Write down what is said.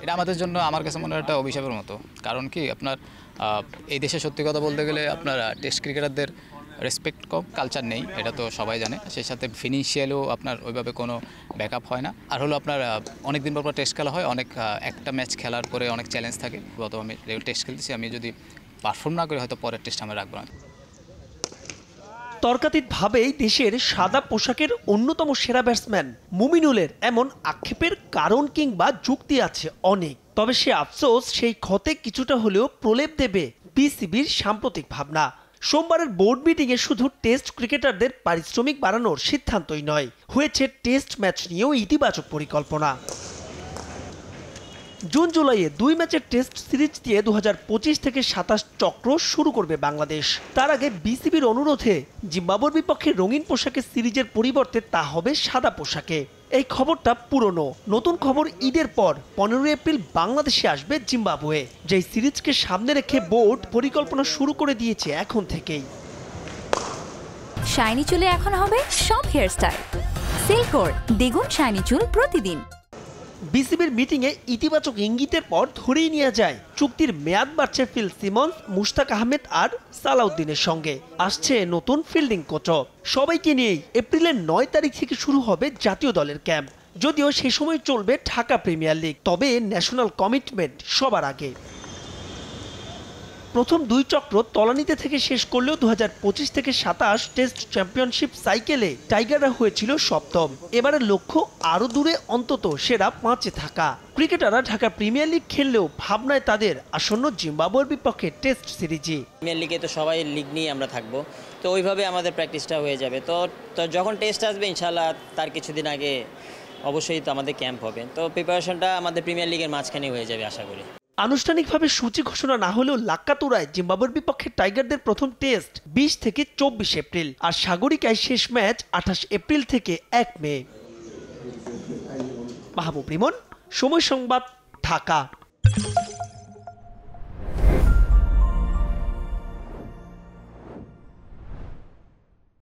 এটা আমাদের জন্য আমার কাছে মনে হয় একটা অভিশাপের মতো। কারণ কি আপনার এই দেশে সত্যি কথা বলতে গেলে আপনার টেস্ট ক্রিকেটারদের রেসপেক্ট কম, কালচার নেই, এটা তো সবাই জানে। সেই সাথে ফিনান্সিয়ালও আপনার ওইভাবে কোনো ব্যাকআপ হয় না। আর হলো আপনার অনেক দিন পর টেস্ট খেলা হয়, অনেক একটা ম্যাচ খেলার পরে অনেক চ্যালেঞ্জ থাকে। গত আমি টেস্ট খেলতেছি, আমি যদি পারফর্ম না করি হয়তো পরের টেস্ট আমি রাখবো না। তর্কাতীতভাবেই দেশের সাদা পোশাকের অন্যতম সেরা ব্যাটসম্যান মুমিনুলের এমন আক্ষেপের কারণ কিংবা যুক্তি আছে অনেক। তবে সে আফসোস সেই ক্ষতে কিছুটা হলেও প্রলেপ দেবে বিসিবির সাম্প্রতিক ভাবনা। সোমবারের বোর্ড মিটিংয়ে শুধু টেস্ট ক্রিকেটারদের পারিশ্রমিক বাড়ানোর সিদ্ধান্তই নয়, হয়েছে টেস্ট ম্যাচ নিয়েও ইতিবাচক পরিকল্পনা। জুন জুলাইয়ে 2 ম্যাচের টেস্ট সিরিজ দিয়ে 2025 থেকে 27 চক্র শুরু করবে বাংলাদেশ। তার আগে বিসিবির অনুরোধে জিম্বাবুয়ের বিপক্ষে রঙিন পোশাকে সিরিজের পরিবর্তে তা হবে সাদা পোশাকে। এই খবরটা পুরনো। নতুন খবর, ঈদের পর 15 এপ্রিল বাংলাদেশে আসবে জিম্বাবুয়ে, যেই সিরিজকে সামনে রেখে বোর্ড পরিকল্পনা শুরু করে দিয়েছে এখন থেকেই। শাইনি চুলে এখন হবে সব হেয়ারস্টাইল। সিল্কোর দ্বিগুণ শাইনি চুল প্রতিদিন। বিসিবির মিটিংয়ে ইতিবাচক ইঙ্গিতের পর ধরেই নেওয়া যায় চুক্তির মেয়াদ বাড়ছে ফিল সিমন্স, মুশতাক আহমেদ আর সালাউদ্দিনের সঙ্গে। আসছে নতুন ফিল্ডিং কোচও। সবাইকে নিয়েই এপ্রিলের 9 তারিখ থেকে শুরু হবে জাতীয় দলের ক্যাম্প। যদিও সে সময় চলবে ঢাকা প্রিমিয়ার লিগ, তবে ন্যাশনাল কমিটমেন্ট সবার আগে। প্রথম 2 চক্র তলানিতে থেকে শেষ করলেও 2025 থেকে 27 টেস্ট চ্যাম্পিয়নশিপ সাইকেলে টাইগাররা হয়েছিল সপ্তম। এবারের লক্ষ্য আরও দূরে, অন্তত সেরা 5-এ থাকা। ক্রিকেটাররা ঢাকা প্রিমিয়ার লিগ খেললেও ভাবনায় তাদের আসন্ন জিম্বাবুয়ের বিপক্ষে টেস্ট সিরিজে। প্রিমিয়ার লিগে তো সবাই লিগ নিয়ে আমরা থাকবো, তো ওইভাবে আমাদের প্র্যাকটিসটা হয়ে যাবে। তো যখন টেস্ট আসবে ইনশাল্লাহ তার কিছুদিন আগে অবশ্যই তো আমাদের ক্যাম্প হবে। তো প্রিপারেশনটা আমাদের প্রিমিয়ার লিগের মাঝখানে হয়ে যাবে আশা করি। আনুষ্ঠানিকভাবে সূচি ঘোষণা না হলেও লাক্কাতুরায় জিম্বাবুয়ের বিপক্ষে টাইগারদের প্রথম টেস্ট 20 থেকে 24 এপ্রিল, আর সাগরিকায় শেষ ম্যাচ 28 এপ্রিল থেকে 1 মে। মাহবুব রিমন, সময় সংবাদ, ঢাকা।